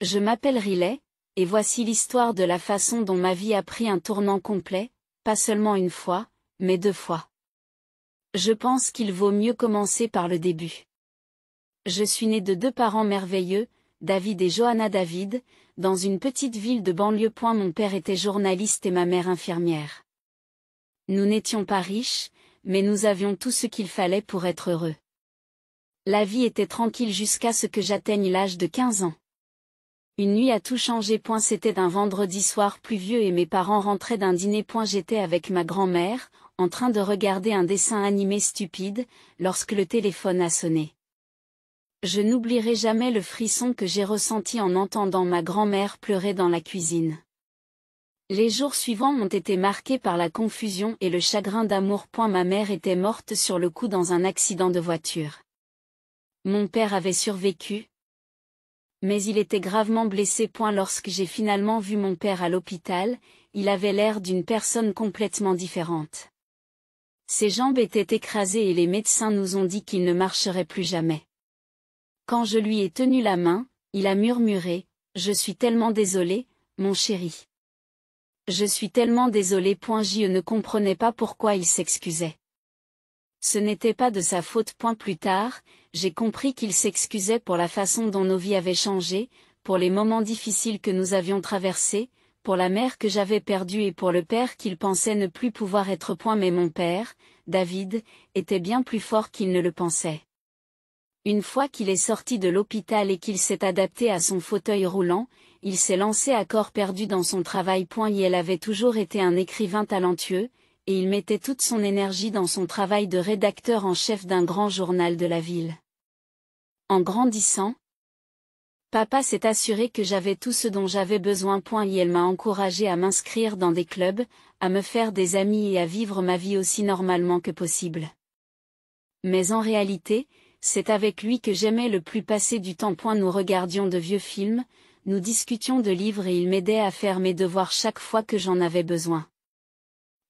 Je m'appelle Riley, et voici l'histoire de la façon dont ma vie a pris un tournant complet, pas seulement une fois, mais 2 fois. Je pense qu'il vaut mieux commencer par le début. Je suis née de 2 parents merveilleux, David et Johanna David, dans une petite ville de banlieue. Mon père était journaliste et ma mère infirmière. Nous n'étions pas riches, mais nous avions tout ce qu'il fallait pour être heureux. La vie était tranquille jusqu'à ce que j'atteigne l'âge de 15 ans. Une nuit a tout changé. C'était un vendredi soir pluvieux et mes parents rentraient d'un dîner. J'étais avec ma grand-mère, en train de regarder un dessin animé stupide, lorsque le téléphone a sonné. Je n'oublierai jamais le frisson que j'ai ressenti en entendant ma grand-mère pleurer dans la cuisine. Les jours suivants ont été marqués par la confusion et le chagrin d'amour. Ma mère était morte sur le coup dans un accident de voiture. Mon père avait survécu, mais il était gravement blessé. Lorsque j'ai finalement vu mon père à l'hôpital, il avait l'air d'une personne complètement différente. Ses jambes étaient écrasées et les médecins nous ont dit qu'il ne marcherait plus jamais. Quand je lui ai tenu la main, il a murmuré « Je suis tellement désolé, mon chéri. Je suis tellement désolé. » Je ne comprenais pas pourquoi il s'excusait. Ce n'était pas de sa faute. Plus tard, j'ai compris qu'il s'excusait pour la façon dont nos vies avaient changé, pour les moments difficiles que nous avions traversés, pour la mère que j'avais perdue et pour le père qu'il pensait ne plus pouvoir être. Mais mon père, David, était bien plus fort qu'il ne le pensait. Une fois qu'il est sorti de l'hôpital et qu'il s'est adapté à son fauteuil roulant, il s'est lancé à corps perdu dans son travail. Il avait toujours été un écrivain talentueux, et il mettait toute son énergie dans son travail de rédacteur en chef d'un grand journal de la ville. En grandissant, papa s'est assuré que j'avais tout ce dont j'avais besoin. Il m'a encouragé à m'inscrire dans des clubs, à me faire des amis et à vivre ma vie aussi normalement que possible. Mais en réalité, c'est avec lui que j'aimais le plus passer du temps. Nous regardions de vieux films, nous discutions de livres et il m'aidait à faire mes devoirs chaque fois que j'en avais besoin.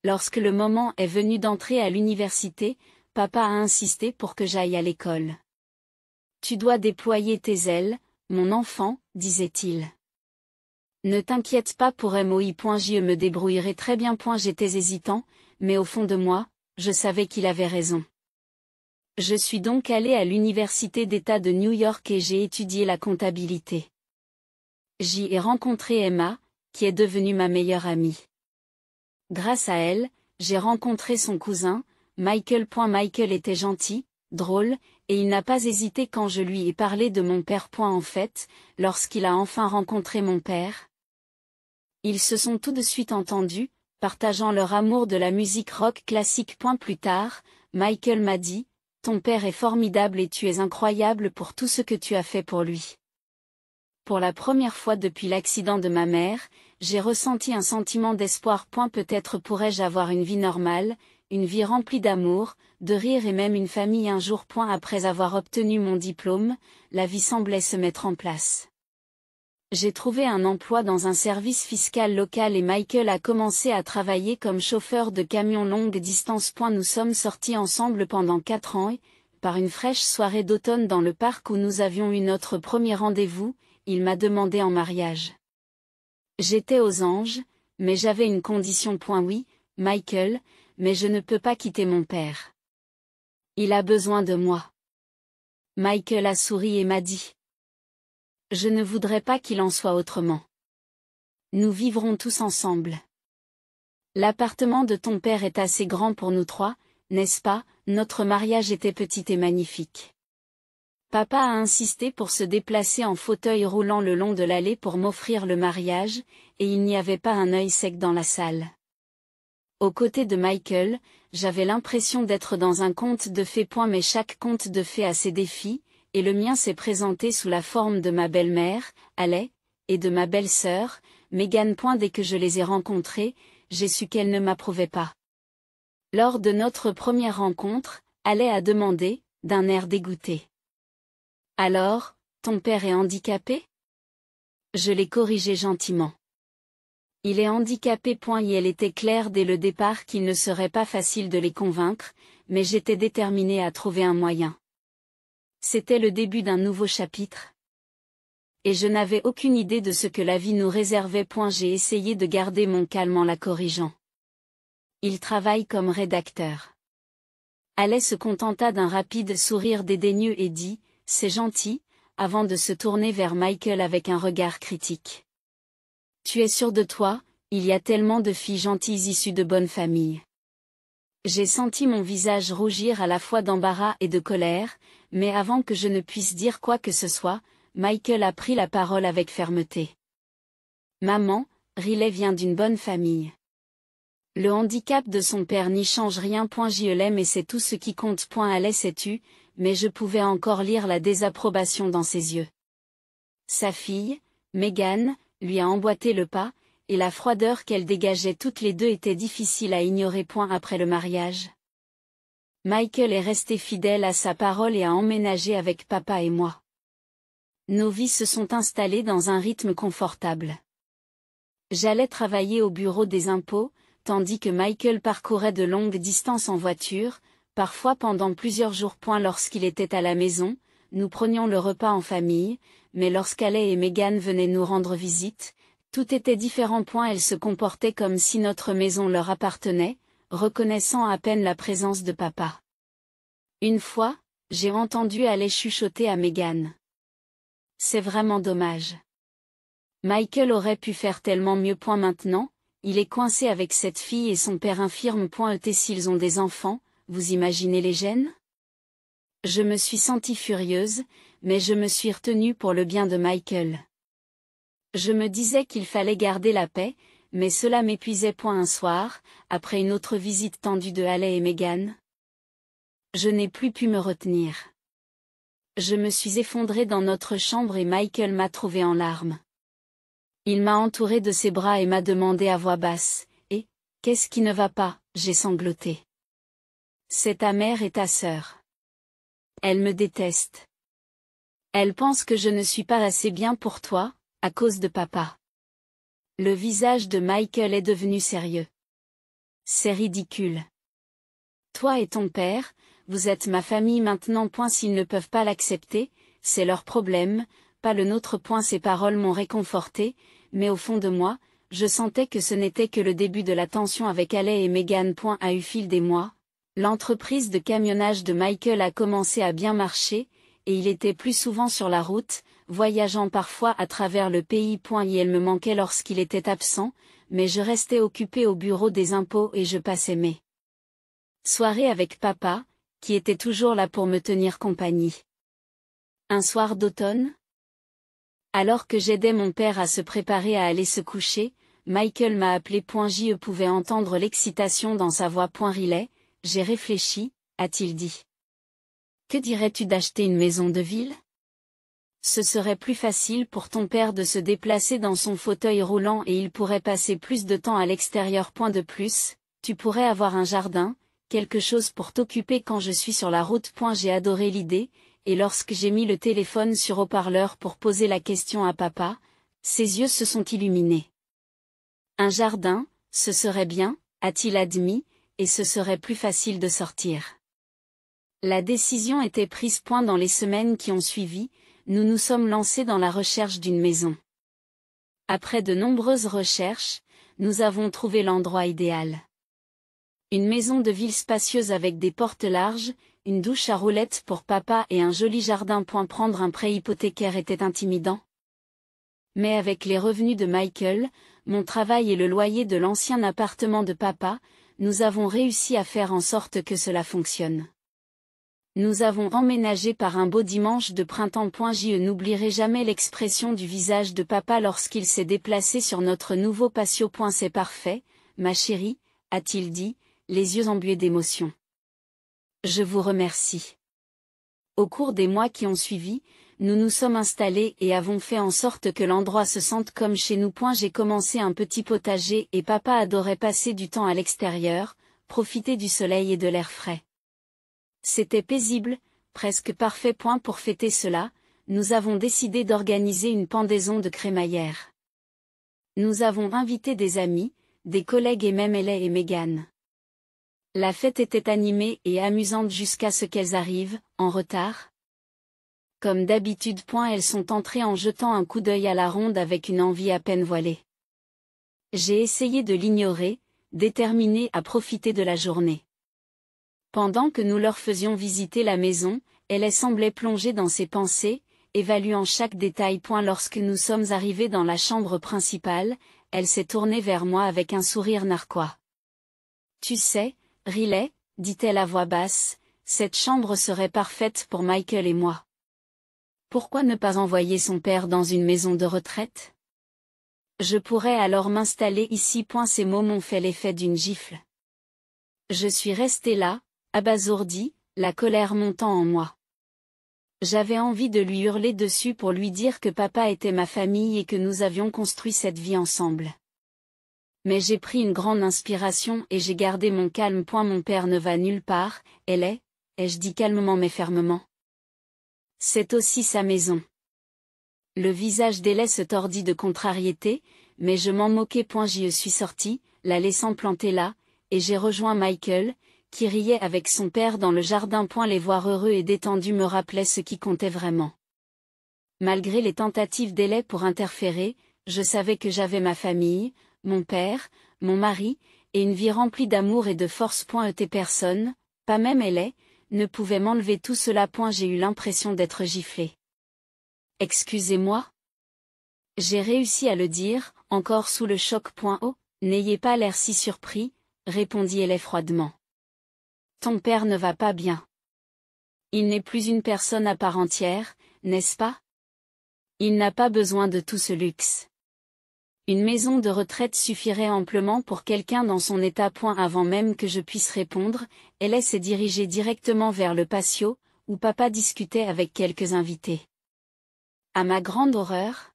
Lorsque le moment est venu d'entrer à l'université, papa a insisté pour que j'aille à l'école. « Tu dois déployer tes ailes, mon enfant, disait-il. Ne t'inquiète pas pour MOI. Je me débrouillerai très bien. J'étais hésitant, mais au fond de moi, je savais qu'il avait raison. Je suis donc allé à l'Université d'État de New York et j'ai étudié la comptabilité. J'y ai rencontré Emma, qui est devenue ma meilleure amie. Grâce à elle, j'ai rencontré son cousin, Michael. Michael était gentil, drôle, et il n'a pas hésité quand je lui ai parlé de mon père. En fait, lorsqu'il a enfin rencontré mon père, ils se sont tout de suite entendus, partageant leur amour de la musique rock classique. Plus tard, Michael m'a dit, « Ton père est formidable et tu es incroyable pour tout ce que tu as fait pour lui. » Pour la première fois depuis l'accident de ma mère, j'ai ressenti un sentiment d'espoir. Peut-être pourrais-je avoir une vie normale, une vie remplie d'amour, de rire et même une famille un jour. Après avoir obtenu mon diplôme, la vie semblait se mettre en place. J'ai trouvé un emploi dans un service fiscal local et Michael a commencé à travailler comme chauffeur de camion longue distance. Nous sommes sortis ensemble pendant 4 ans et, par une fraîche soirée d'automne dans le parc où nous avions eu notre premier rendez-vous, il m'a demandé en mariage. J'étais aux anges, mais j'avais une condition. Oui, Michael, mais je ne peux pas quitter mon père. Il a besoin de moi. Michael a souri et m'a dit. Je ne voudrais pas qu'il en soit autrement. Nous vivrons tous ensemble. L'appartement de ton père est assez grand pour nous 3, n'est-ce pas? Notre mariage était petit et magnifique. Papa a insisté pour se déplacer en fauteuil roulant le long de l'allée pour m'offrir le mariage, et il n'y avait pas un œil sec dans la salle. Aux côtés de Michael, j'avais l'impression d'être dans un conte de fées. Mais chaque conte de fées a ses défis, et le mien s'est présenté sous la forme de ma belle-mère, Haley, et de ma belle-sœur, Megan. Dès que je les ai rencontrées, j'ai su qu'elles ne m'approuvaient pas. Lors de notre première rencontre, Haley a demandé, d'un air dégoûté. « Alors, ton père est handicapé ?» Je l'ai corrigé gentiment. « Il est handicapé. » Et elle était claire dès le départ qu'il ne serait pas facile de les convaincre, mais j'étais déterminée à trouver un moyen. C'était le début d'un nouveau chapitre. Et je n'avais aucune idée de ce que la vie nous réservait. J'ai essayé de garder mon calme en la corrigeant. Il travaille comme rédacteur. Haley se contenta d'un rapide sourire dédaigneux et dit « C'est gentil », avant de se tourner vers Michael avec un regard critique. « Tu es sûr de toi, il y a tellement de filles gentilles issues de bonnes familles. » J'ai senti mon visage rougir à la fois d'embarras et de colère, mais avant que je ne puisse dire quoi que ce soit, Michael a pris la parole avec fermeté. « Maman, Riley vient d'une bonne famille. Le handicap de son père n'y change rien. Je l'aime et c'est tout ce qui compte. Haley s'est tue, mais je pouvais encore lire la désapprobation dans ses yeux. Sa fille, Megan, lui a emboîté le pas, et la froideur qu'elle dégageait toutes les deux était difficile à ignorer. Après le mariage, Michael est resté fidèle à sa parole et a emménagé avec papa et moi. Nos vies se sont installées dans un rythme confortable. J'allais travailler au bureau des impôts, tandis que Michael parcourait de longues distances en voiture, parfois pendant plusieurs jours. Lorsqu'il était à la maison, nous prenions le repas en famille, mais lorsqu'Haley et Megan venaient nous rendre visite, tout était différent. Elles se comportaient comme si notre maison leur appartenait, reconnaissant à peine la présence de papa. Une fois, j'ai entendu Haley chuchoter à Megan. « C'est vraiment dommage. Michael aurait pu faire tellement mieux. Maintenant, il est coincé avec cette fille et son père infirme. S'ils ont des enfants, vous imaginez les gênes ?» Je me suis sentie furieuse, mais je me suis retenue pour le bien de Michael. Je me disais qu'il fallait garder la paix, mais cela m'épuisait. Un soir, après une autre visite tendue de Haley et Megan, je n'ai plus pu me retenir. Je me suis effondrée dans notre chambre et Michael m'a trouvée en larmes. Il m'a entourée de ses bras et m'a demandé à voix basse « Et, qu'est-ce qui ne va pas ?» J'ai sangloté. « C'est ta mère et ta sœur. Elle me déteste. Elle pense que je ne suis pas assez bien pour toi, à cause de papa. » Le visage de Michael est devenu sérieux. « C'est ridicule. Toi et ton père, vous êtes ma famille maintenant. S'ils ne peuvent pas l'accepter, c'est leur problème, pas le nôtre. Ces paroles m'ont réconforté, mais au fond de moi, je sentais que ce n'était que le début de la tension avec Haley et Megan. À eu fil des mois, l'entreprise de camionnage de Michael a commencé à bien marcher, et il était plus souvent sur la route, voyageant parfois à travers le pays. Elle me manquait lorsqu'il était absent, mais je restais occupée au bureau des impôts et je passais mes soirées avec papa, qui était toujours là pour me tenir compagnie. Un soir d'automne, alors que j'aidais mon père à se préparer à aller se coucher, Michael m'a appelé. Je pouvais entendre l'excitation dans sa voix. Riley, j'ai réfléchi, a-t-il dit. Que dirais-tu d'acheter une maison de ville? Ce serait plus facile pour ton père de se déplacer dans son fauteuil roulant et il pourrait passer plus de temps à l'extérieur. De plus, tu pourrais avoir un jardin, quelque chose pour t'occuper quand je suis sur la route. J'ai adoré l'idée, et lorsque j'ai mis le téléphone sur haut-parleur pour poser la question à papa, ses yeux se sont illuminés. Un jardin, ce serait bien, a-t-il admis, et ce serait plus facile de sortir. La décision était prise. Dans les semaines qui ont suivi, nous nous sommes lancés dans la recherche d'une maison. Après de nombreuses recherches, nous avons trouvé l'endroit idéal. Une maison de ville spacieuse avec des portes larges, une douche à roulettes pour papa et un joli jardin. Prendre un prêt hypothécaire était intimidant. Mais avec les revenus de Michael, mon travail et le loyer de l'ancien appartement de papa, nous avons réussi à faire en sorte que cela fonctionne. Nous avons emménagé par un beau dimanche de printemps. Je n'oublierai jamais l'expression du visage de papa lorsqu'il s'est déplacé sur notre nouveau patio. C'est parfait, ma chérie, a-t-il dit, les yeux embués d'émotion. Je vous remercie. Au cours des mois qui ont suivi, nous nous sommes installés et avons fait en sorte que l'endroit se sente comme chez nous. J'ai commencé un petit potager et papa adorait passer du temps à l'extérieur, profiter du soleil et de l'air frais. C'était paisible, presque parfait. Pour fêter cela, nous avons décidé d'organiser une pendaison de crémaillère. Nous avons invité des amis, des collègues et même Haley et Megan. La fête était animée et amusante jusqu'à ce qu'elles arrivent, en retard. Comme d'habitude. Elles sont entrées en jetant un coup d'œil à la ronde avec une envie à peine voilée. J'ai essayé de l'ignorer, déterminée à profiter de la journée. Pendant que nous leur faisions visiter la maison, elle semblait plongée dans ses pensées, évaluant chaque détail. Lorsque nous sommes arrivés dans la chambre principale, elle s'est tournée vers moi avec un sourire narquois. Tu sais, Riley, dit-elle à voix basse, cette chambre serait parfaite pour Michael et moi. Pourquoi ne pas envoyer son père dans une maison de retraite? Je pourrais alors m'installer ici. Ces mots m'ont fait l'effet d'une gifle. Je suis restée là, abasourdie, la colère montant en moi. J'avais envie de lui hurler dessus pour lui dire que papa était ma famille et que nous avions construit cette vie ensemble. Mais j'ai pris une grande inspiration et j'ai gardé mon calme. Mon père ne va nulle part, ai-je dit calmement mais fermement. C'est aussi sa maison. Le visage d'Elle se tordit de contrariété, mais je m'en moquais. J'y suis sortie, la laissant plantée là, et j'ai rejoint Michael, qui riait avec son père dans le jardin. Les voir heureux et détendus me rappelait ce qui comptait vraiment. Malgré les tentatives d'Elle pour interférer, je savais que j'avais ma famille, mon père, mon mari, et une vie remplie d'amour et de force. Personne, pas même Elle, ne pouvait m'enlever tout cela. J'ai eu l'impression d'être giflée. Excusez-moi? J'ai réussi à le dire, encore sous le choc. Oh, n'ayez pas l'air si surpris, répondit Elle froidement. Ton père ne va pas bien. Il n'est plus une personne à part entière, n'est-ce pas? Il n'a pas besoin de tout ce luxe. Une maison de retraite suffirait amplement pour quelqu'un dans son état. Avant même que je puisse répondre, Elle s'est dirigée directement vers le patio, où papa discutait avec quelques invités. À ma grande horreur,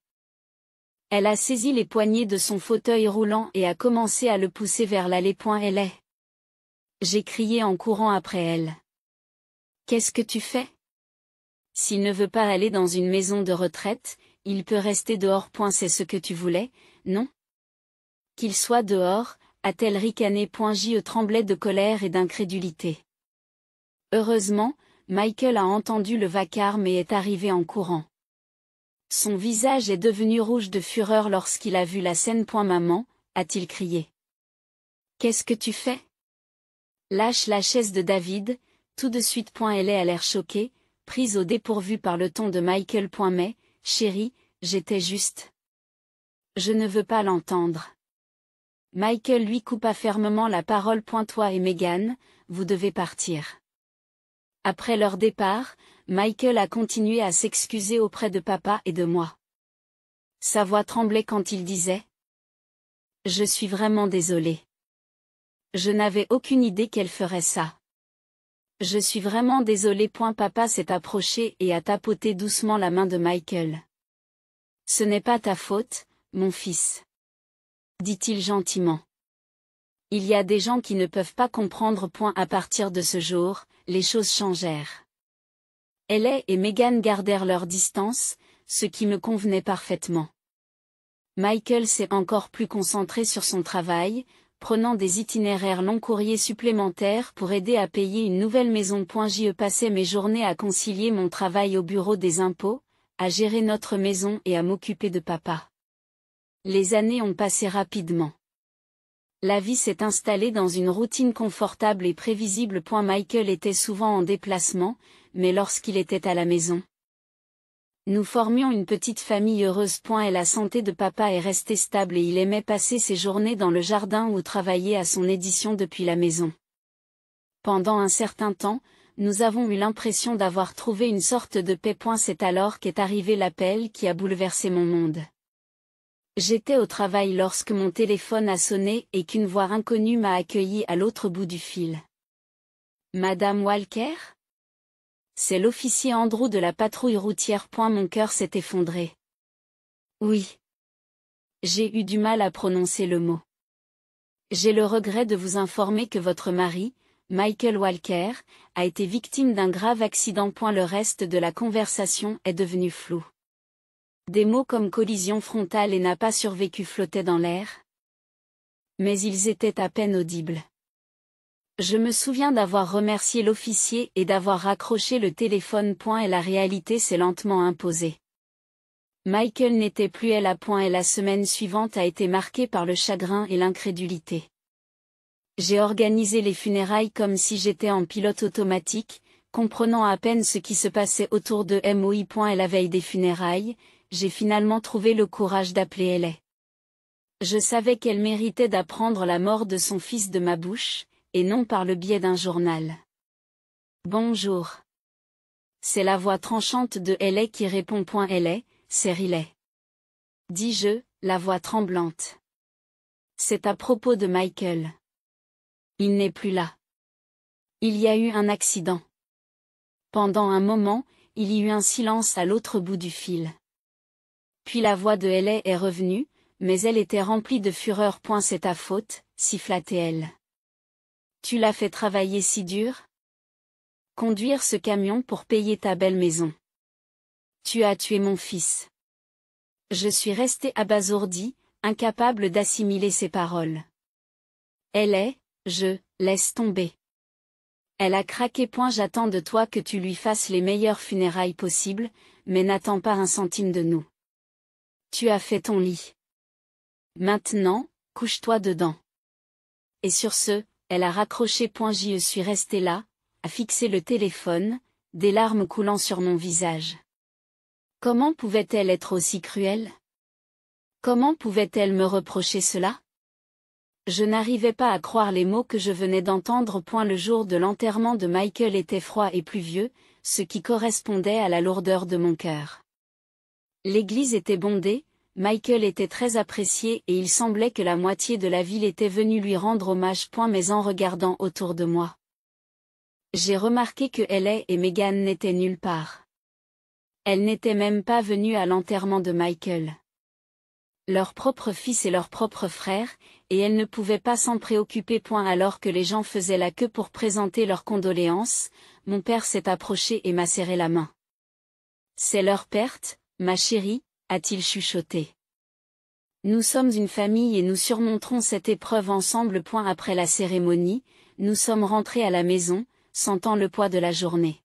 elle a saisi les poignées de son fauteuil roulant et a commencé à le pousser vers l'allée. J'ai crié en courant après elle. Qu'est-ce que tu fais? S'il ne veut pas aller dans une maison de retraite, il peut rester dehors. C'est ce que tu voulais, non? Qu'il soit dehors, a-t-elle ricané. Je tremblais de colère et d'incrédulité. Heureusement, Michael a entendu le vacarme et est arrivé en courant. Son visage est devenu rouge de fureur lorsqu'il a vu la scène. Maman, a-t-il crié. Qu'est-ce que tu fais? Lâche la chaise de David, tout de suite. Elle a l'air choquée, prise au dépourvu par le ton de Michael. Mais, chérie, j'étais juste. Je ne veux pas l'entendre. Michael lui coupa fermement la parole. Toi et Megan, vous devez partir. Après leur départ, Michael a continué à s'excuser auprès de papa et de moi. Sa voix tremblait quand il disait « Je suis vraiment désolé. Je n'avais aucune idée qu'elle ferait ça. Je suis vraiment désolé. » Papa s'est approché et a tapoté doucement la main de Michael. « Ce n'est pas ta faute, mon fils. » dit-il gentiment. Il y a des gens qui ne peuvent pas comprendre. À partir de ce jour, les choses changèrent. Elle et Megan gardèrent leur distance, ce qui me convenait parfaitement. Michael s'est encore plus concentré sur son travail, prenant des itinéraires long courriers supplémentaires pour aider à payer une nouvelle maison. J'y passais mes journées à concilier mon travail au bureau des impôts, à gérer notre maison et à m'occuper de papa. Les années ont passé rapidement. La vie s'est installée dans une routine confortable et prévisible. Michael était souvent en déplacement, mais lorsqu'il était à la maison, nous formions une petite famille heureuse. Et la santé de papa est restée stable et il aimait passer ses journées dans le jardin ou travailler à son édition depuis la maison. Pendant un certain temps, nous avons eu l'impression d'avoir trouvé une sorte de paix. C'est alors qu'est arrivé l'appel qui a bouleversé mon monde. J'étais au travail lorsque mon téléphone a sonné et qu'une voix inconnue m'a accueilli à l'autre bout du fil. Madame Walker? C'est l'officier Andrew de la patrouille routière. Mon cœur s'est effondré. Oui. J'ai eu du mal à prononcer le mot. J'ai le regret de vous informer que votre mari, Michael Walker, a été victime d'un grave accident. Le reste de la conversation est devenu flou. Des mots comme collision frontale et n'a pas survécu flottaient dans l'air. Mais ils étaient à peine audibles. Je me souviens d'avoir remercié l'officier et d'avoir raccroché le téléphone. Et la réalité s'est lentement imposée. Michael n'était plus là. Et la semaine suivante a été marquée par le chagrin et l'incrédulité. J'ai organisé les funérailles comme si j'étais en pilote automatique, comprenant à peine ce qui se passait autour de moi. Et la veille des funérailles, j'ai finalement trouvé le courage d'appeler Ellie. Je savais qu'elle méritait d'apprendre la mort de son fils de ma bouche, et non par le biais d'un journal. Bonjour. C'est la voix tranchante de Ellie qui répond. Ellie, c'est Riley. Dis-je, la voix tremblante. C'est à propos de Michael. Il n'est plus là. Il y a eu un accident. Pendant un moment, il y eut un silence à l'autre bout du fil. Puis la voix de Ellie est revenue, mais elle était remplie de fureur. C'est ta faute, siffla-t-elle. Tu l'as fait travailler si dur? Conduire ce camion pour payer ta belle maison. Tu as tué mon fils. Je suis resté abasourdi, incapable d'assimiler ses paroles. Laisse tomber. Elle a craqué. J'attends de toi que tu lui fasses les meilleures funérailles possibles, mais n'attends pas un centime de nous. Tu as fait ton lit. Maintenant, couche-toi dedans. Et sur ce, elle a raccroché. Je suis resté là, à fixer le téléphone, des larmes coulant sur mon visage. Comment pouvait-elle être aussi cruelle? Comment pouvait-elle me reprocher cela? Je n'arrivais pas à croire les mots que je venais d'entendre. Le jour de l'enterrement de Michael était froid et pluvieux, ce qui correspondait à la lourdeur de mon cœur. L'église était bondée, Michael était très apprécié et il semblait que la moitié de la ville était venue lui rendre hommage. Mais en regardant autour de moi, j'ai remarqué que Ellie et Megan n'étaient nulle part. Elles n'étaient même pas venues à l'enterrement de Michael. Leur propre fils et leur propre frère, et elles ne pouvaient pas s'en préoccuper. Alors que les gens faisaient la queue pour présenter leurs condoléances, mon père s'est approché et m'a serré la main. C'est leur perte, ma chérie, a-t-il chuchoté. Nous sommes une famille et nous surmonterons cette épreuve ensemble. Après la cérémonie, nous sommes rentrés à la maison, sentant le poids de la journée.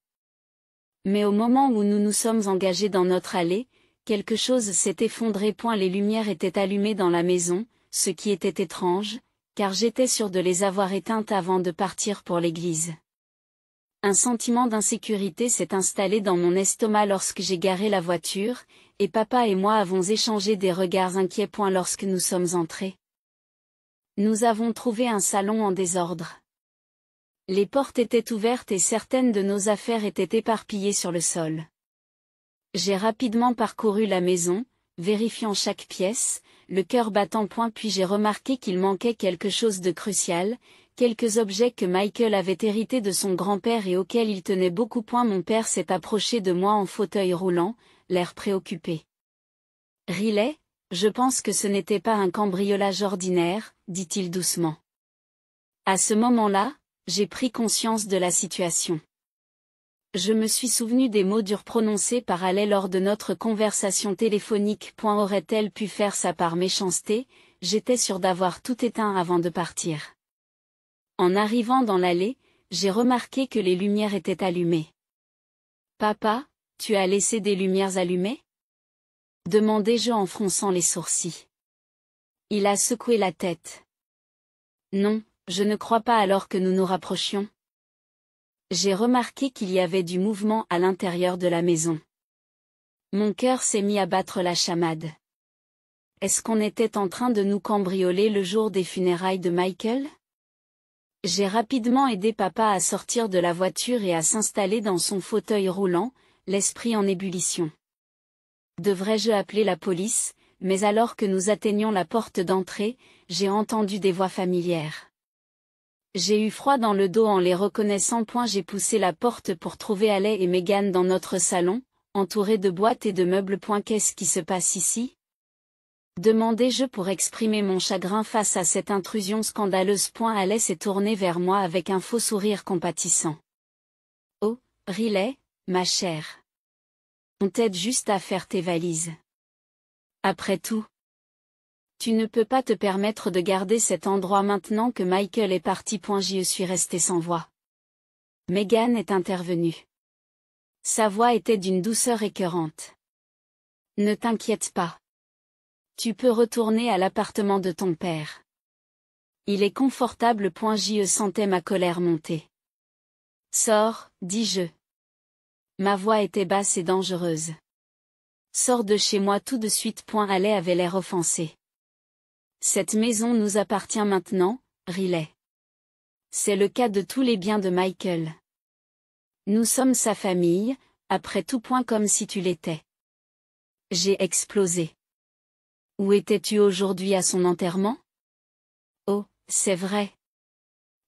Mais au moment où nous nous sommes engagés dans notre allée, quelque chose s'est effondré. Les lumières étaient allumées dans la maison, ce qui était étrange, car j'étais sûr de les avoir éteintes avant de partir pour l'église. Un sentiment d'insécurité s'est installé dans mon estomac lorsque j'ai garé la voiture, et papa et moi avons échangé des regards inquiets. Lorsque nous sommes entrés, nous avons trouvé un salon en désordre. Les portes étaient ouvertes et certaines de nos affaires étaient éparpillées sur le sol. J'ai rapidement parcouru la maison, vérifiant chaque pièce, le cœur battant. Puis j'ai remarqué qu'il manquait quelque chose de crucial, quelques objets que Michael avait hérités de son grand-père et auxquels il tenait beaucoup. Mon père s'est approché de moi en fauteuil roulant, l'air préoccupé. Riley, je pense que ce n'était pas un cambriolage ordinaire, dit-il doucement. À ce moment-là, j'ai pris conscience de la situation. Je me suis souvenu des mots durs prononcés par Ellie lors de notre conversation téléphonique. Aurait-elle pu faire ça par méchanceté? J'étais sûr d'avoir tout éteint avant de partir. En arrivant dans l'allée, j'ai remarqué que les lumières étaient allumées. Papa, tu as laissé des lumières allumées? Demandai-je en fronçant les sourcils. Il a secoué la tête. Non, je ne crois pas. Alors que nous nous rapprochions, j'ai remarqué qu'il y avait du mouvement à l'intérieur de la maison. Mon cœur s'est mis à battre la chamade. Est-ce qu'on était en train de nous cambrioler le jour des funérailles de Michael? J'ai rapidement aidé papa à sortir de la voiture et à s'installer dans son fauteuil roulant, l'esprit en ébullition. Devrais-je appeler la police? Mais alors que nous atteignions la porte d'entrée, j'ai entendu des voix familières. J'ai eu froid dans le dos en les reconnaissant. J'ai poussé la porte pour trouver Ellie et Megan dans notre salon, entourés de boîtes et de meubles. Qu'est-ce qui se passe ici? Demandai-je pour exprimer mon chagrin face à cette intrusion scandaleuse. Ellie s'est tournée vers moi avec un faux sourire compatissant. Oh, Riley, ma chère. On t'aide juste à faire tes valises. Après tout, Tu ne peux pas te permettre de garder cet endroit maintenant que Michael est parti. Je suis resté sans voix. Meghan est intervenue. Sa voix était d'une douceur écœurante. Ne t'inquiète pas. Tu peux retourner à l'appartement de ton père. Il est confortable. Je sentais ma colère monter. Sors, dis-je. Ma voix était basse et dangereuse. Sors de chez moi tout de suite. Haley avait l'air offensé. Cette maison nous appartient maintenant, Riley. C'est le cas de tous les biens de Michael. Nous sommes sa famille, après tout. Comme si tu l'étais. J'ai explosé. Où étais-tu aujourd'hui à son enterrement? Oh, c'est vrai.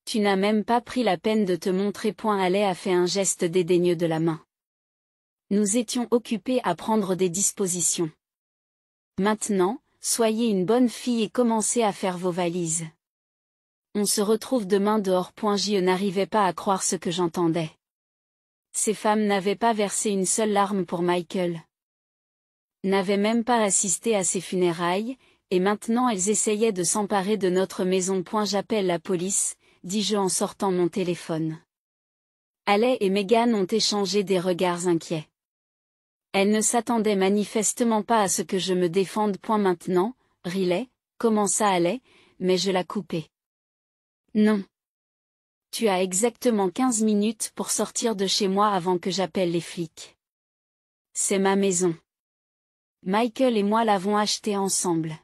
Tu n'as même pas pris la peine de te montrer. Haley a fait un geste dédaigneux de la main. Nous étions occupés à prendre des dispositions. Maintenant, soyez une bonne fille et commencez à faire vos valises. On se retrouve demain dehors. Je n'arrivais pas à croire ce que j'entendais. Ces femmes n'avaient pas versé une seule larme pour Michael. N'avaient même pas assisté à ses funérailles, et maintenant elles essayaient de s'emparer de notre maison. J'appelle la police, dis-je en sortant mon téléphone. Haley et Meghan ont échangé des regards inquiets. Elles ne s'attendaient manifestement pas à ce que je me défende. Maintenant, Riley, commença Haley, mais je la coupai. Non. Tu as exactement 15 minutes pour sortir de chez moi avant que j'appelle les flics. C'est ma maison. Michael et moi l'avons achetée ensemble.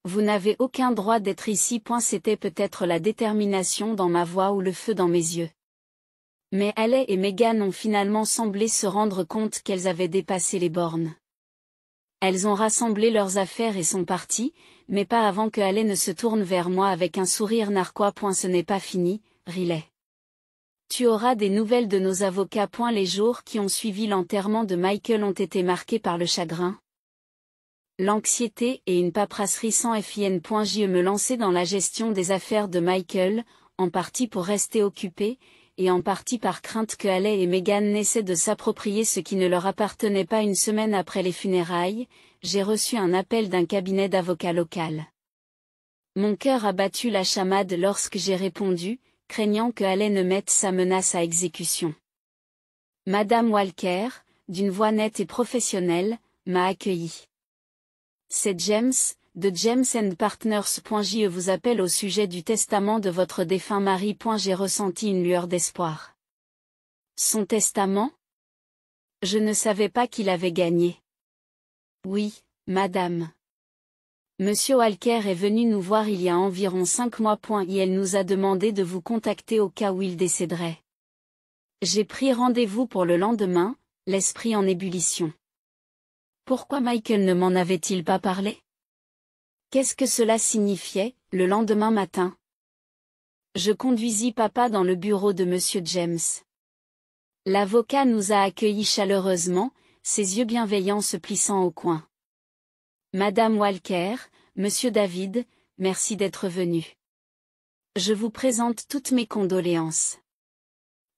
Vous n'avez aucun droit d'être ici. C'était peut-être la détermination dans ma voix ou le feu dans mes yeux. Mais Haley et Meghan ont finalement semblé se rendre compte qu'elles avaient dépassé les bornes. Elles ont rassemblé leurs affaires et sont parties, mais pas avant que Haley ne se tourne vers moi avec un sourire narquois. Ce n'est pas fini, Riley. Tu auras des nouvelles de nos avocats. Les jours qui ont suivi l'enterrement de Michael ont été marqués par le chagrin, l'anxiété et une paperasserie sans fin. Je me lançais dans la gestion des affaires de Michael, en partie pour rester occupé, et en partie par crainte que Haley et Meghan n'essaient de s'approprier ce qui ne leur appartenait pas. Une semaine après les funérailles, j'ai reçu un appel d'un cabinet d'avocats local. Mon cœur a battu la chamade lorsque j'ai répondu, craignant que Haley ne mette sa menace à exécution. Madame Walker, d'une voix nette et professionnelle, m'a accueilli. C'est James, de James & Partners. Je vous appelle au sujet du testament de votre défunt mari. J'ai ressenti une lueur d'espoir. Son testament? Je ne savais pas qu'il avait gagné. Oui, madame. Monsieur Walker est venu nous voir il y a environ 5 mois. Et elle nous a demandé de vous contacter au cas où il décéderait. J'ai pris rendez-vous pour le lendemain, l'esprit en ébullition. Pourquoi Michael ne m'en avait-il pas parlé? Qu'est-ce que cela signifiait, le lendemain matin? Je conduisis papa dans le bureau de Monsieur James. L'avocat nous a accueillis chaleureusement, ses yeux bienveillants se plissant au coin. Madame Walker, Monsieur David, merci d'être venu. Je vous présente toutes mes condoléances.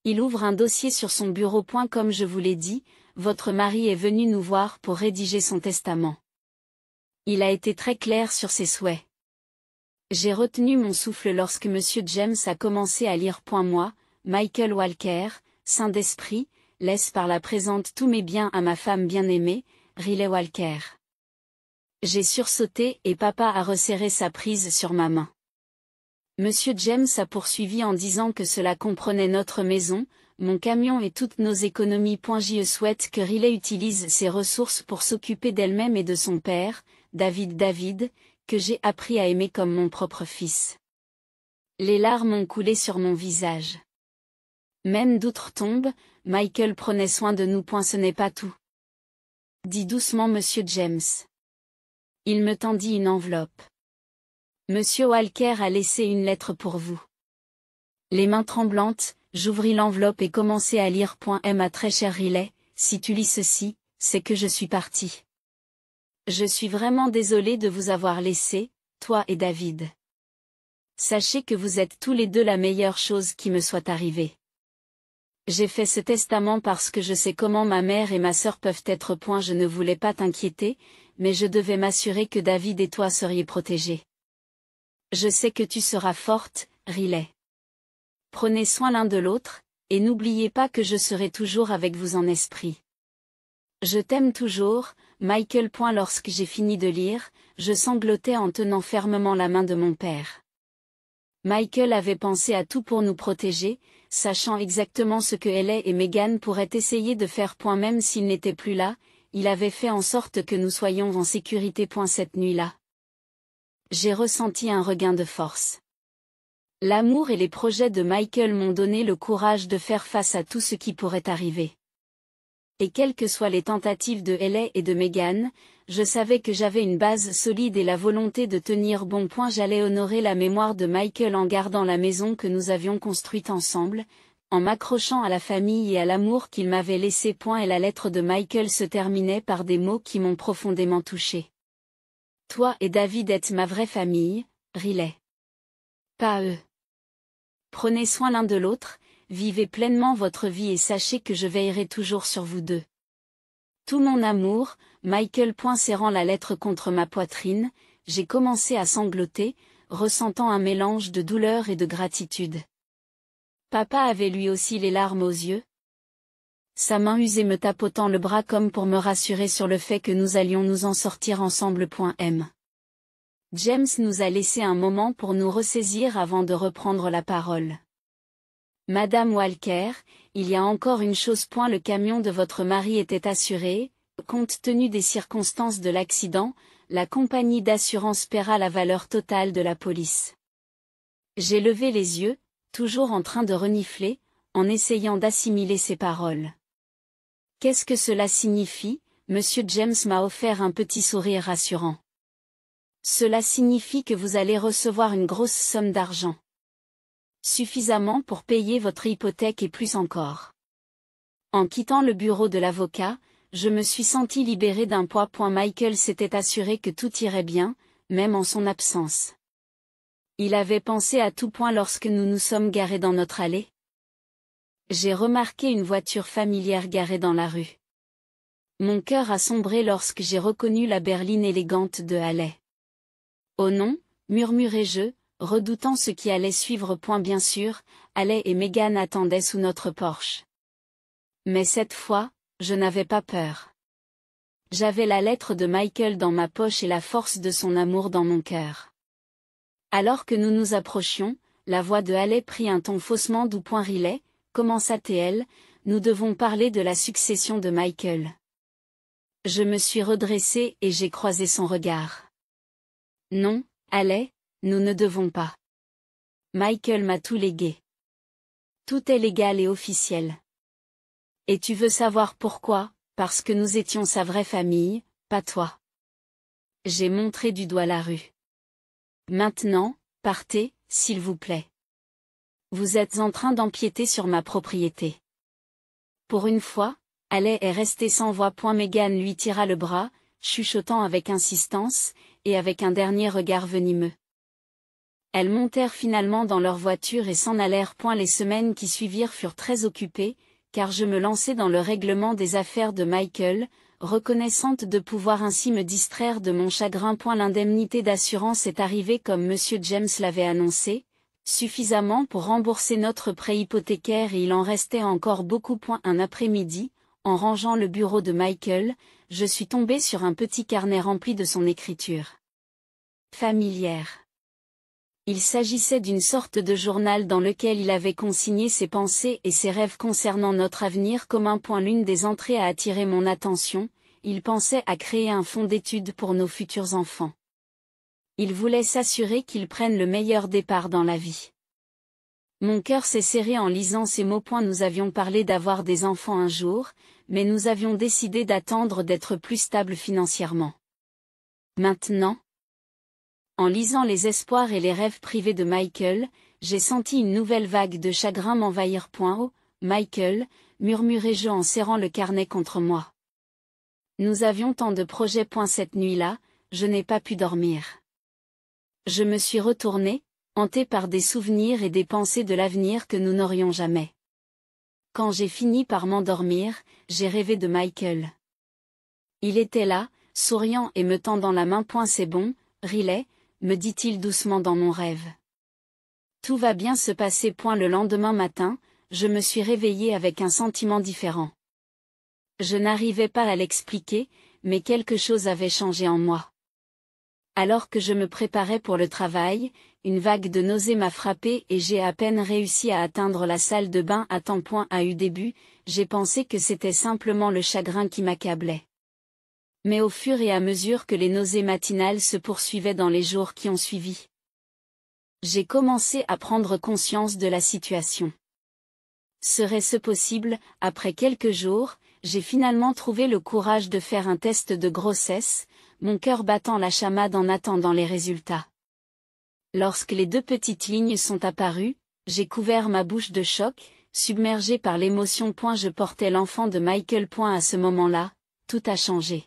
Il ouvre un dossier sur son bureau. Comme je vous l'ai dit, votre mari est venu nous voir pour rédiger son testament. Il a été très clair sur ses souhaits. J'ai retenu mon souffle lorsque Monsieur James a commencé à lire. Moi, Michael Walker, saint d'esprit, laisse par la présente tous mes biens à ma femme bien-aimée, Riley Walker. J'ai sursauté et papa a resserré sa prise sur ma main. Monsieur James a poursuivi en disant que cela comprenait notre maison, mon camion et toutes nos économies. Je souhaite que Riley utilise ses ressources pour s'occuper d'elle-même et de son père, David, que j'ai appris à aimer comme mon propre fils. Les larmes ont coulé sur mon visage. Même d'outre-tombe, Michael prenait soin de nous. Ce n'est pas tout. Dit doucement Monsieur James. Il me tendit une enveloppe. Monsieur Walker a laissé une lettre pour vous. Les mains tremblantes, j'ouvris l'enveloppe et commençai à lire. Ma très chère Riley, si tu lis ceci, c'est que je suis partie. Je suis vraiment désolée de vous avoir laissé, toi et David. Sachez que vous êtes tous les deux la meilleure chose qui me soit arrivée. J'ai fait ce testament parce que je sais comment ma mère et ma sœur peuvent être. Je ne voulais pas t'inquiéter, mais je devais m'assurer que David et toi seriez protégés. Je sais que tu seras forte, Riley. Prenez soin l'un de l'autre, et n'oubliez pas que je serai toujours avec vous en esprit. Je t'aime toujours, Michael. Lorsque j'ai fini de lire, je sanglotais en tenant fermement la main de mon père. Michael avait pensé à tout pour nous protéger, sachant exactement ce que Hailey et Meghan pourraient essayer de faire. Même s'il n'était plus là, il avait fait en sorte que nous soyons en sécurité. Cette nuit-là, j'ai ressenti un regain de force. L'amour et les projets de Michael m'ont donné le courage de faire face à tout ce qui pourrait arriver. Et quelles que soient les tentatives de Hailey et de Meghan, je savais que j'avais une base solide et la volonté de tenir bon. J'allais honorer la mémoire de Michael en gardant la maison que nous avions construite ensemble, en m'accrochant à la famille et à l'amour qu'il m'avait laissé. Et la lettre de Michael se terminait par des mots qui m'ont profondément touchée. Toi et David êtes ma vraie famille, Riley. Pas eux. Prenez soin l'un de l'autre, vivez pleinement votre vie et sachez que je veillerai toujours sur vous deux. Tout mon amour, Michael. Serrant la lettre contre ma poitrine, j'ai commencé à sangloter, ressentant un mélange de douleur et de gratitude. Papa avait lui aussi les larmes aux yeux. Sa main usée me tapotant le bras comme pour me rassurer sur le fait que nous allions nous en sortir ensemble. James nous a laissé un moment pour nous ressaisir avant de reprendre la parole. Madame Walker, il y a encore une chose. Le camion de votre mari était assuré, compte tenu des circonstances de l'accident, la compagnie d'assurance paiera la valeur totale de la police. J'ai levé les yeux, toujours en train de renifler, en essayant d'assimiler ces paroles. Qu'est-ce que cela signifie? Monsieur James m'a offert un petit sourire rassurant. Cela signifie que vous allez recevoir une grosse somme d'argent. Suffisamment pour payer votre hypothèque et plus encore. En quittant le bureau de l'avocat, je me suis senti libéré d'un poids. Michael s'était assuré que tout irait bien, même en son absence. Il avait pensé à tout. Lorsque nous nous sommes garés dans notre allée, j'ai remarqué une voiture familière garée dans la rue. Mon cœur a sombré lorsque j'ai reconnu la berline élégante de Hailey. Oh non, murmurai-je, redoutant ce qui allait suivre. Bien sûr, Hailey et Meghan attendaient sous notre porche. Mais cette fois, je n'avais pas peur. J'avais la lettre de Michael dans ma poche et la force de son amour dans mon cœur. Alors que nous nous approchions, la voix de Hailey prit un ton faussement doux. Riley, commença-t-elle, nous devons parler de la succession de Michael. Je me suis redressée et j'ai croisé son regard. Non, Hailey, nous ne devons pas. Michael m'a tout légué. Tout est légal et officiel. Et tu veux savoir pourquoi? Parce que nous étions sa vraie famille, pas toi. J'ai montré du doigt la rue. Maintenant, partez, s'il vous plaît. Vous êtes en train d'empiéter sur ma propriété. Pour une fois, Hailey est restée sans voix. Meghan lui tira le bras, chuchotant avec insistance, et avec un dernier regard venimeux. Elles montèrent finalement dans leur voiture et s'en allèrent. Les semaines qui suivirent furent très occupées, car je me lançai dans le règlement des affaires de Michael, reconnaissante de pouvoir ainsi me distraire de mon chagrin. L'indemnité d'assurance est arrivée comme Monsieur James l'avait annoncé, suffisamment pour rembourser notre prêt hypothécaire et il en restait encore beaucoup. Un après-midi, en rangeant le bureau de Michael, je suis tombée sur un petit carnet rempli de son écriture familière. Il s'agissait d'une sorte de journal dans lequel il avait consigné ses pensées et ses rêves concernant notre avenir commun. L'une des entrées a attiré mon attention, il pensait à créer un fonds d'études pour nos futurs enfants. Il voulait s'assurer qu'ils prennent le meilleur départ dans la vie. Mon cœur s'est serré en lisant ces mots. Nous avions parlé d'avoir des enfants un jour, mais nous avions décidé d'attendre d'être plus stables financièrement. Maintenant, en lisant les espoirs et les rêves privés de Michael, j'ai senti une nouvelle vague de chagrin m'envahir. Oh, Michael, murmurai-je en serrant le carnet contre moi. Nous avions tant de projets. Cette nuit-là, je n'ai pas pu dormir. Je me suis retournée, hantée par des souvenirs et des pensées de l'avenir que nous n'aurions jamais. Quand j'ai fini par m'endormir, j'ai rêvé de Michael. Il était là, souriant et me tendant la main. C'est bon, Riley, me dit-il doucement dans mon rêve. Tout va bien se passer. Le lendemain matin, je me suis réveillée avec un sentiment différent. Je n'arrivais pas à l'expliquer, mais quelque chose avait changé en moi. Alors que je me préparais pour le travail, une vague de nausées m'a frappée et j'ai à peine réussi à atteindre la salle de bain à temps. Au début, j'ai pensé que c'était simplement le chagrin qui m'accablait. Mais au fur et à mesure que les nausées matinales se poursuivaient dans les jours qui ont suivi, j'ai commencé à prendre conscience de la situation. Serait-ce possible? Après quelques jours, j'ai finalement trouvé le courage de faire un test de grossesse, mon cœur battant la chamade en attendant les résultats. Lorsque les 2 petites lignes sont apparues, j'ai couvert ma bouche de choc, submergé par l'émotion. Je portais l'enfant de Michael. À ce moment-là, tout a changé.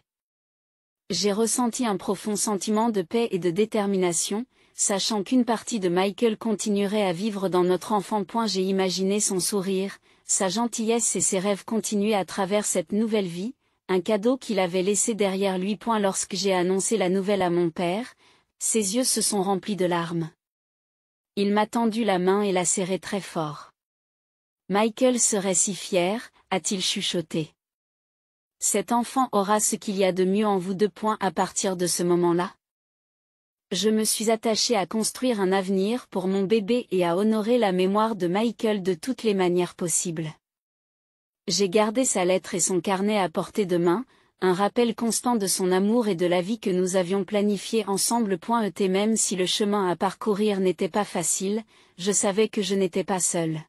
J'ai ressenti un profond sentiment de paix et de détermination, sachant qu'une partie de Michael continuerait à vivre dans notre enfant. J'ai imaginé son sourire, sa gentillesse et ses rêves continuer à travers cette nouvelle vie, un cadeau qu'il avait laissé derrière lui. Lorsque j'ai annoncé la nouvelle à mon père, ses yeux se sont remplis de larmes. Il m'a tendu la main et l'a serrée très fort. Michael serait si fier, a-t-il chuchoté. Cet enfant aura ce qu'il y a de mieux en vous. À partir de ce moment-là, je me suis attachée à construire un avenir pour mon bébé et à honorer la mémoire de Michael de toutes les manières possibles. J'ai gardé sa lettre et son carnet à portée de main, un rappel constant de son amour et de la vie que nous avions planifiée ensemble. Même si le chemin à parcourir n'était pas facile, je savais que je n'étais pas seule.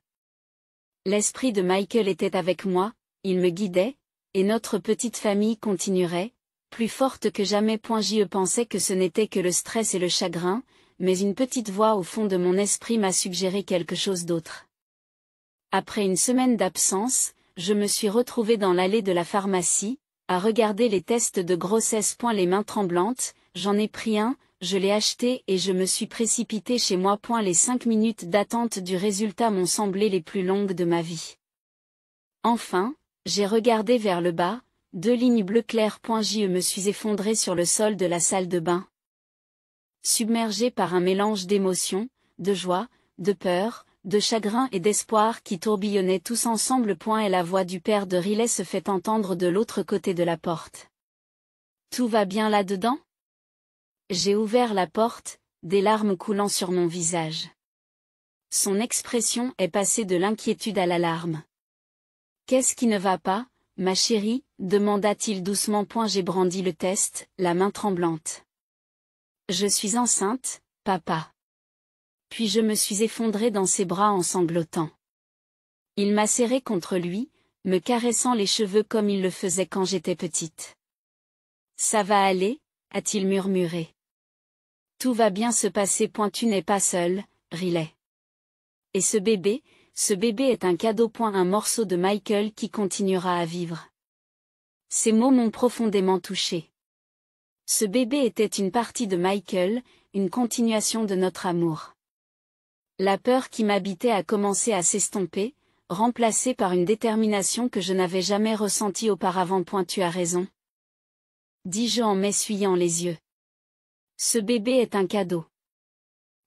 L'esprit de Michael était avec moi, il me guidait, et notre petite famille continuerait, plus forte que jamais. J'y pensais que ce n'était que le stress et le chagrin, mais une petite voix au fond de mon esprit m'a suggéré quelque chose d'autre. Après une semaine d'absence, je me suis retrouvée dans l'allée de la pharmacie, à regarder les tests de grossesse. Les mains tremblantes, j'en ai pris un, je l'ai acheté et je me suis précipitée chez moi. Les 5 minutes d'attente du résultat m'ont semblé les plus longues de ma vie. Enfin, j'ai regardé vers le bas, 2 lignes bleu clair. Je me suis effondrée sur le sol de la salle de bain. Submergée par un mélange d'émotions, de joie, de peur, de chagrin et d'espoir qui tourbillonnaient tous ensemble. Et la voix du père de Riley se fait entendre de l'autre côté de la porte. Tout va bien là-dedans? J'ai ouvert la porte, des larmes coulant sur mon visage. Son expression est passée de l'inquiétude à l'alarme. Qu'est-ce qui ne va pas, ma chérie? Demanda-t-il doucement. J'ai brandi le test, la main tremblante. Je suis enceinte, papa. Puis je me suis effondrée dans ses bras en sanglotant. Il m'a serrée contre lui, me caressant les cheveux comme il le faisait quand j'étais petite. Ça va aller, a-t-il murmuré. Tout va bien se passer. Tu n'es pas seule, Riley. Et ce bébé est un cadeau. Un morceau de Michael qui continuera à vivre. Ces mots m'ont profondément touchée. Ce bébé était une partie de Michael, une continuation de notre amour. La peur qui m'habitait a commencé à s'estomper, remplacée par une détermination que je n'avais jamais ressentie auparavant. Tu as raison, dis-je en m'essuyant les yeux. Ce bébé est un cadeau.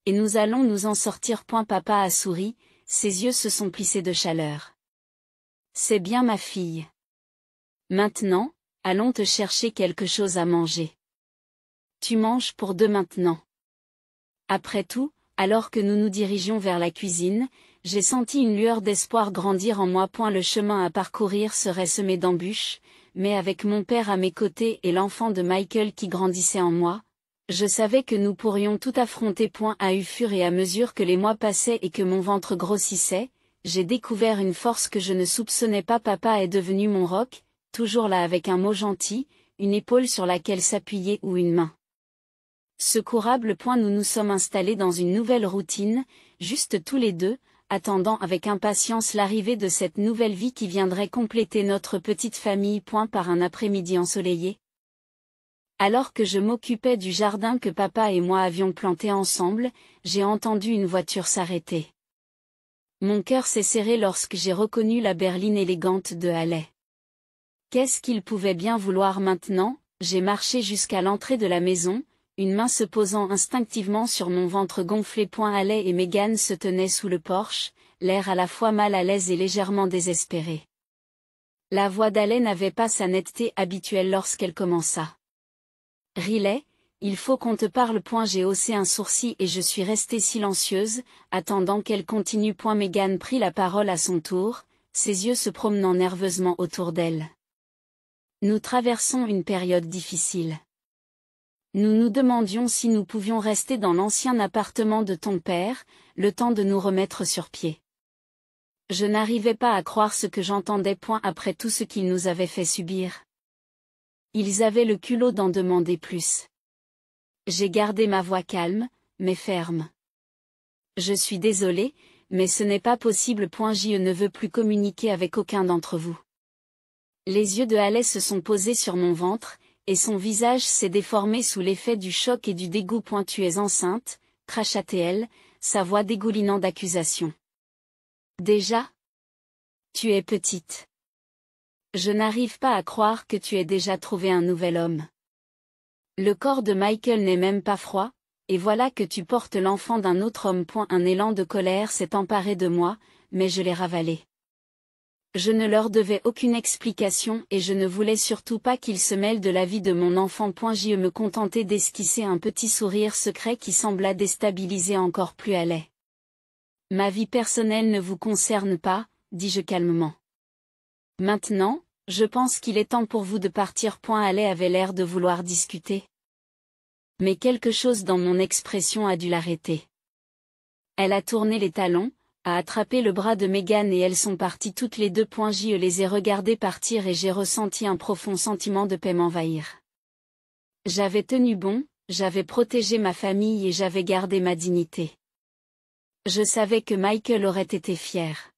Et nous allons nous en sortir. Papa a souri, ses yeux se sont plissés de chaleur. C'est bien ma fille. Maintenant, allons te chercher quelque chose à manger. Tu manges pour 2 maintenant. Après tout, alors que nous nous dirigions vers la cuisine, j'ai senti une lueur d'espoir grandir en moi. Le chemin à parcourir serait semé d'embûches, mais avec mon père à mes côtés et l'enfant de Michael qui grandissait en moi, je savais que nous pourrions tout affronter. Au fur et à mesure que les mois passaient et que mon ventre grossissait, j'ai découvert une force que je ne soupçonnais pas. Papa est devenu mon roc, toujours là avec un mot gentil, une épaule sur laquelle s'appuyer ou une main. Secourable. Nous nous sommes installés dans une nouvelle routine, juste tous les deux, attendant avec impatience l'arrivée de cette nouvelle vie qui viendrait compléter notre petite famille. Par un après-midi ensoleillé, alors que je m'occupais du jardin que papa et moi avions planté ensemble, j'ai entendu une voiture s'arrêter. Mon cœur s'est serré lorsque j'ai reconnu la berline élégante de Haley. Qu'est-ce qu'il pouvait bien vouloir maintenant, j'ai marché jusqu'à l'entrée de la maison, une main se posant instinctivement sur mon ventre gonflé. Allais et Megan se tenaient sous le porche, l'air à la fois mal à l'aise et légèrement désespéré. La voix d'Allais n'avait pas sa netteté habituelle lorsqu'elle commença. Riley, il faut qu'on te parle. J'ai haussé un sourcil et je suis restée silencieuse, attendant qu'elle continue. Megan prit la parole à son tour, ses yeux se promenant nerveusement autour d'elle. Nous traversons une période difficile. Nous nous demandions si nous pouvions rester dans l'ancien appartement de ton père, le temps de nous remettre sur pied. Je n'arrivais pas à croire ce que j'entendais. Après tout ce qu'ils nous avaient fait subir. Ils avaient le culot d'en demander plus. J'ai gardé ma voix calme, mais ferme. Je suis désolée, mais ce n'est pas possible. Je ne veux plus communiquer avec aucun d'entre vous. Les yeux de Allais se sont posés sur mon ventre, et son visage s'est déformé sous l'effet du choc et du dégoût. Tu es enceinte, cracha-t-elle, sa voix dégoulinant d'accusation. Déjà? Tu es petite. Je n'arrive pas à croire que tu aies déjà trouvé un nouvel homme. Le corps de Michael n'est même pas froid, et voilà que tu portes l'enfant d'un autre homme. Un élan de colère s'est emparé de moi, mais je l'ai ravalé. Je ne leur devais aucune explication et je ne voulais surtout pas qu'ils se mêlent de la vie de mon enfant. Je me contentais d'esquisser un petit sourire secret qui sembla déstabiliser encore plus Allais. Ma vie personnelle ne vous concerne pas, dis-je calmement. Maintenant, je pense qu'il est temps pour vous de partir. Allais avait l'air de vouloir discuter. Mais quelque chose dans mon expression a dû l'arrêter. Elle a tourné les talons, a attrapé le bras de Megan et elles sont parties toutes les deux. Je les ai regardées partir et j'ai ressenti un profond sentiment de paix m'envahir. J'avais tenu bon, j'avais protégé ma famille et j'avais gardé ma dignité. Je savais que Michael aurait été fier.